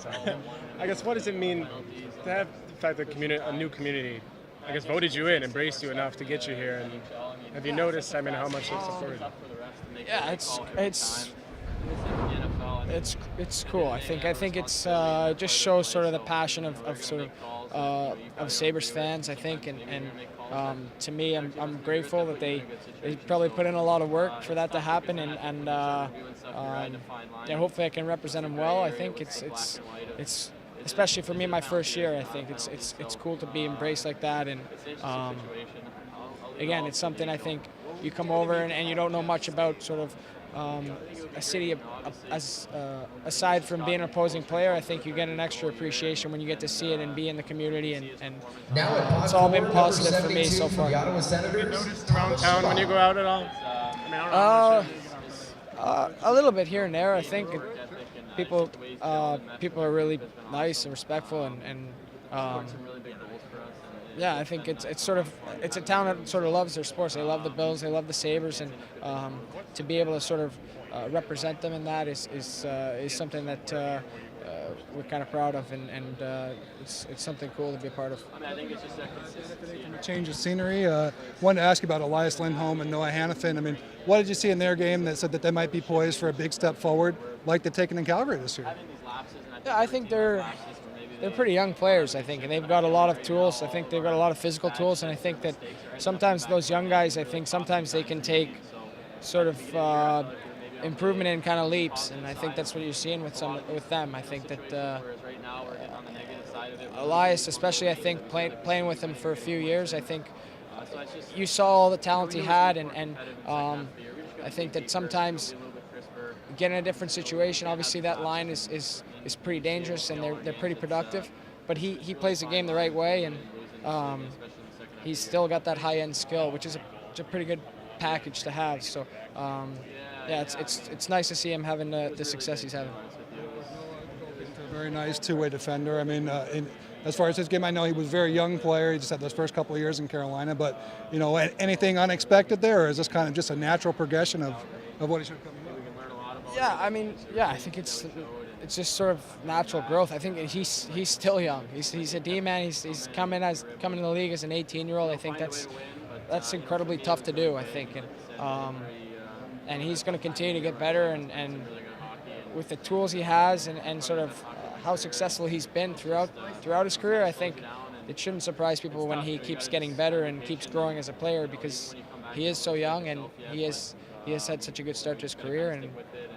So, I guess what does it mean to have the fact that a new community, I guess, voted you in, embraced you enough to get you here, and have you noticed, I mean, how much they've supported you? Yeah, it's cool. I think it's just shows sort of the passion of Sabres fans. I think, and to me, I'm grateful that they probably put in a lot of work for that to happen, and hopefully I can represent them well. I think it's especially for me my first year. I think it's cool to be embraced like that, and again, it's something I think you come over and you don't know much about sort of a city aside from being an opposing player. I think you get an extra appreciation when you get to see it and be in the community, and Now at pod it's all been forward, number positive for me 72 so from far. the Ottawa Have you Senators, noticed around town when you go out at all? I mean, I don't know how much you get on A little bit here and there. I think people are really nice and respectful, and yeah, I think it's a town that sort of loves their sports. They love the Bills, they love the Sabres, and to be able to sort of represent them in that is something that we're kind of proud of, and it's something cool to be a part of. From a change of scenery, wanted to ask you about Elias Lindholm and Noah Hannafin. I mean, what did you see in their game that said that they might be poised for a big step forward, like they've taken in Calgary this year? Yeah, I think they're pretty young players, I think, and they've got a lot of tools. I think they've got a lot of physical tools, and I think that sometimes those young guys, I think sometimes they can take sort of improvement in kind of leaps, and I think that's what you're seeing with them. I think that Elias, especially, I think playing with him for a few years, I think you saw all the talent he had, and I think that sometimes get in a different situation. Obviously, that line is pretty dangerous, and they're pretty productive. But he plays the game the right way, and he's still got that high-end skill, which is a pretty good package to have. So, yeah, it's nice to see him having the success he's having. A very nice two-way defender. I mean, as far as his game, I know he was a very young player. He just had those first couple of years in Carolina. But, you know, anything unexpected there, or is this kind of just a natural progression of what he should have come? Yeah, I mean, yeah, I think it's just sort of natural growth. I think he's still young. He's a D-man. He's coming in the league as an 18-year-old. I think that's incredibly tough to do. I think, and he's going to continue to get better, and with the tools he has, and sort of how successful he's been throughout his career, I think it shouldn't surprise people when he keeps getting better and keeps growing as a player, because he is so young, and he has had such a good start to his career, and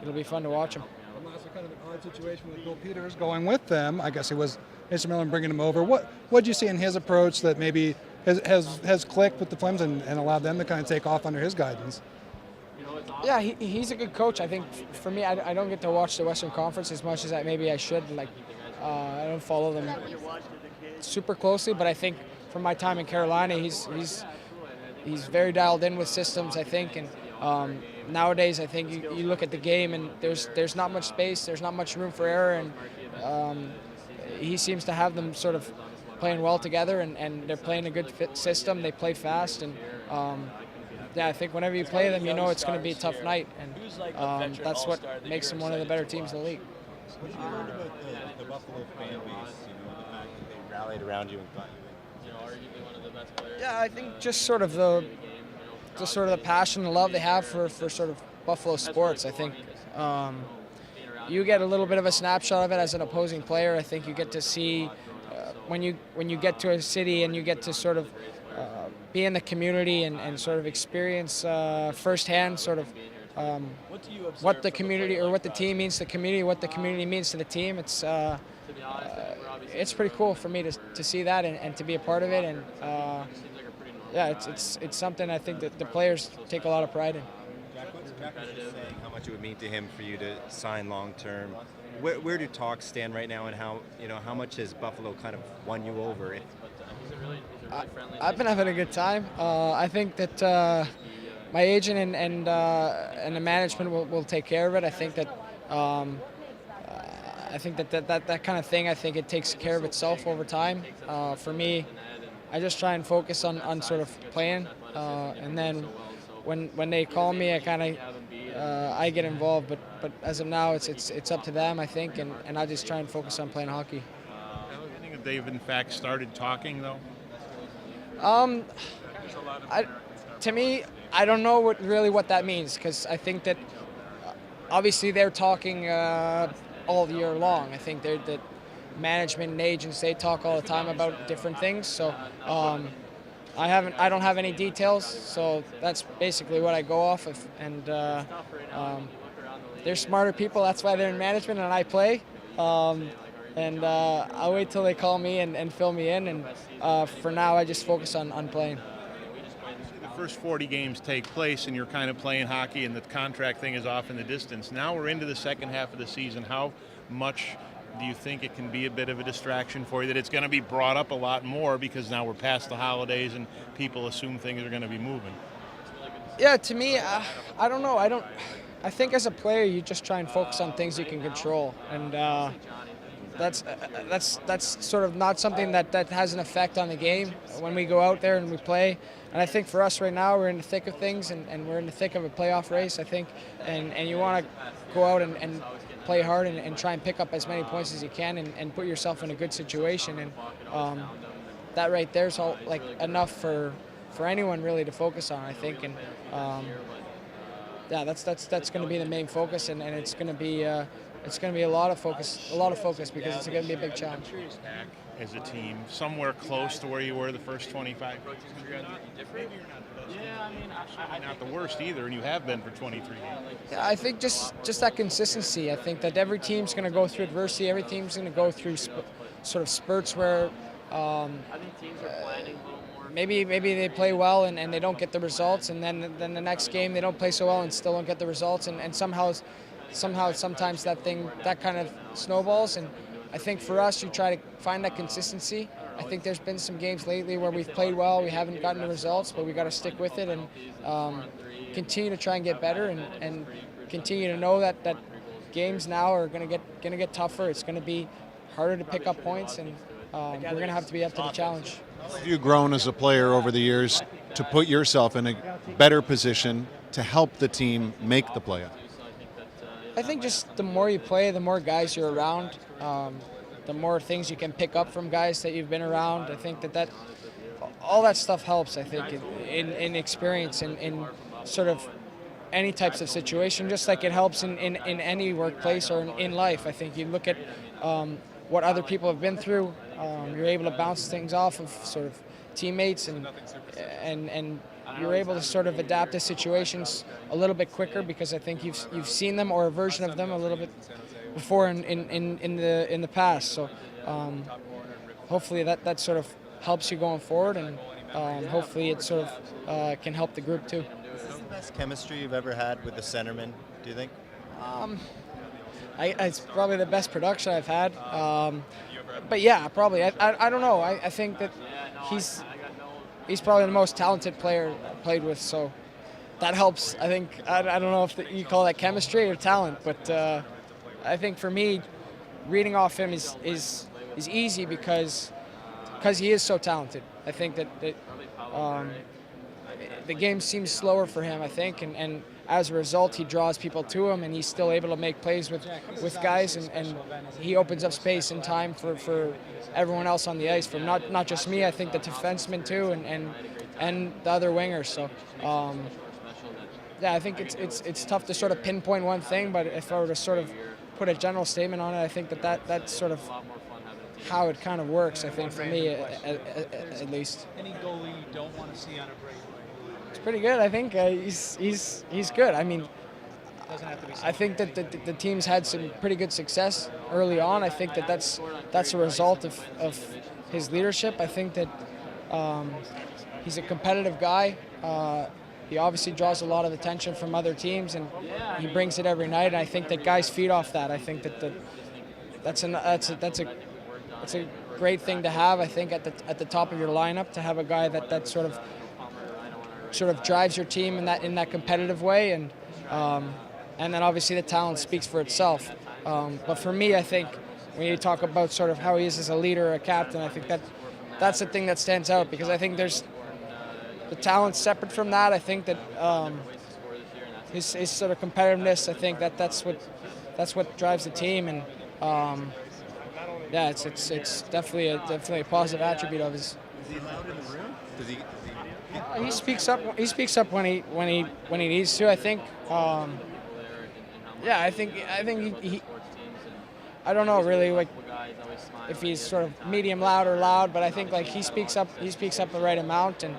it'll be fun to watch him. Also kind of an odd situation with Bill Peters going with them. I guess he was instrumental in bringing him over. What did you see in his approach that maybe has clicked with the Flames and allowed them to kind of take off under his guidance? Yeah, he's a good coach. I think for me, I don't get to watch the Western Conference as much as maybe I should. Like, I don't follow them super closely, but I think from my time in Carolina, he's very dialed in with systems, I think, and nowadays I think you look at the game and there's not much space, there's not much room for error, and he seems to have them sort of playing well together, and they're playing a good fit system. They play fast, and yeah, I think whenever you play them, you know it's going to be a tough night, and that's what makes them one of the better teams in the league. What have you learned about the Buffalo fan base? You know, the fact that they rallied around you and got you in. Yeah, I think just sort of the passion and love they have for sort of Buffalo sports. I think you get a little bit of a snapshot of it as an opposing player. I think you get to see when you get to a city and you get to sort of be in the community and sort of experience firsthand sort of what the community or what the team means to the community, what the community means to the team. It's pretty cool for me to see that and to be a part of it, and yeah, it's something I think that the players take a lot of pride in. Jack was just saying how much it would mean to him for you to sign long term. Where do talks stand right now, and how much has Buffalo kind of won you over? I've been having a good time. I think that my agent and the management will take care of it. I think that that kind of thing, I think it takes care of itself over time. For me, I just try and focus on sort of playing, and then when they call me, I kind of I get involved. But as of now, it's up to them, I think, and I just try and focus on playing hockey. Do you think that they've in fact started talking though? To me, I don't know what that means, because I think that obviously they're talking all year long. I think that management and agents, they talk all the time about different things. So I don't have any details. So that's basically what I go off of. And they're smarter people. That's why they're in management and I play. And I'll wait till they call me and fill me in. And for now, I just focus on playing. The first 40 games take place and you're kind of playing hockey and the contract thing is off in the distance. Now we're into the second half of the season. How much do you think it can be a bit of a distraction for you, that it's going to be brought up a lot more because now we're past the holidays and people assume things are going to be moving? Yeah, to me, I don't know. I think as a player, you just try and focus on things you can control, and that's sort of not something that has an effect on the game when we go out there and we play. And I think for us right now, we're in the thick of things, and we're in the thick of a playoff race, I think, and you want to go out and play hard and try and pick up as many points as you can and put yourself in a good situation. And that right there is all like enough for anyone really to focus on, I think. And yeah, that's going to be the main focus, and it's going to be a lot of focus because it's going to be a big challenge. Back as a team, somewhere close to where you were the first 25. Maybe you're not the worst either, and you have been for 23 games. Yeah, I think just that consistency. I think that every team's going to go through adversity. Every team's going to go through sort of spurts where maybe they play well and they don't get the results, and then the next game they don't play so well and still don't get the results, and somehow sometimes that kind of snowballs. And I think for us, you try to find that consistency. I think there's been some games lately where we've played well, we haven't gotten the results, but we got to stick with it and continue to try and get better and continue to know that games now are going to get tougher. It's going to be harder to pick up points, and we're going to have to be up to the challenge. How have you grown as a player over the years to put yourself in a better position to help the team make the playoffs? I think just the more you play, the more guys you're around, the more things you can pick up from guys that you've been around. I think that all that stuff helps, I think, in experience, in sort of any types of situation, just like it helps in any workplace or in life. I think you look at what other people have been through, you're able to bounce things off of sort of teammates, and you're able to sort of adapt to situations a little bit quicker because I think you've seen them or a version of them a little bit before in the past. So hopefully that sort of helps you going forward, and hopefully it sort of can help the group too. Is this the best chemistry you've ever had with the centerman, do you think? It's probably the best production I've had. But yeah, probably. I don't know. I think that he's probably the most talented player I played with, so that helps. I think I don't know if you call that chemistry or talent, but I think for me, reading off him is easy because he is so talented. I think that the game seems slower for him, I think, and as a result, he draws people to him, and he's still able to make plays with guys, and he opens up space and time for everyone else on the ice, from not just me. I think the defensemen too, and the other wingers. So yeah, I think it's tough to sort of pinpoint one thing, but if I were to sort of put a general statement on it, I think that's sort of how it kind of works. I think for me, at least. Any goalie you don't want to see on a break? It's pretty good. I think he's good. I mean, Doesn't have to be. I think that the team's had some pretty good success early on. I think that's a result of his leadership. I think that he's a competitive guy. He obviously draws a lot of attention from other teams, and he brings it every night. And I think that guys feed off that. I think that's a great thing to have. I think at the top of your lineup, to have a guy that sort of drives your team in that competitive way, and then obviously the talent speaks for itself. But for me, I think when you talk about sort of how he is as a leader, a captain, I think that's the thing that stands out, because I think there's the talent separate from that. I think that his sort of competitiveness. I think that's what drives the team, and yeah, it's definitely a positive attribute of his. Is he loud in the room? Does he? He speaks up. He speaks up when he needs to. I think. Yeah, I think he I don't know really like if he's sort of medium loud or loud, but I think like he speaks up the right amount, and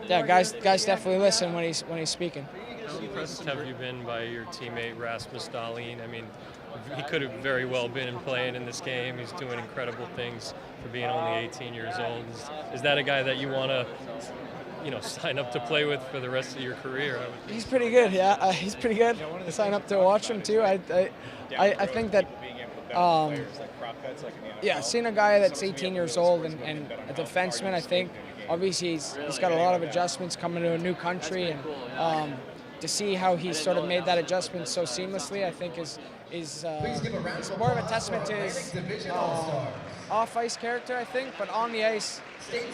yeah, guys definitely listen when he's speaking. How impressed have you been by your teammate Rasmus Dahlin? I mean, he could have very well been playing in this game. He's doing incredible things for being only 18 years old. Is that a guy that you want to, sign up to play with for the rest of your career? He's pretty good, yeah. He's pretty good. I sign up to watch him too. I think that, yeah, seeing a guy that's 18 years old and a defenseman, I think obviously he's got a lot of adjustments coming to a new country, and to see how he's sort of made that adjustment so seamlessly, I think is more of a testament to his off-ice character, I think. But on the ice,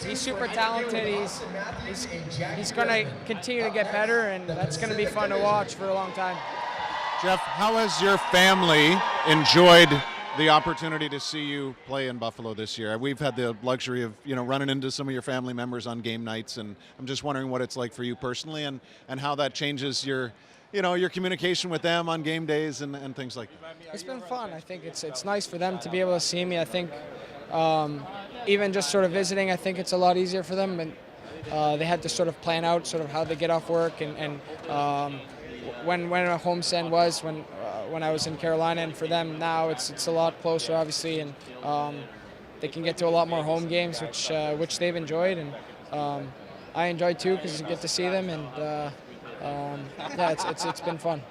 he's super talented. He's going to continue to get better, and that's going to be fun to watch for a long time. Jeff, how has your family enjoyed the opportunity to see you play in Buffalo this year? We've had the luxury of running into some of your family members on game nights, and I'm just wondering what it's like for you personally, and how that changes your communication with them on game days and things like that. It's been fun. I think it's nice for them to be able to see me. I think even just sort of visiting, I think it's a lot easier for them, and they had to sort of plan out sort of how they get off work and when a home send was when I was in Carolina, and for them now it's a lot closer, obviously, and they can get to a lot more home games, which they've enjoyed, and I enjoy too because you get to see them, and yeah, it's been fun.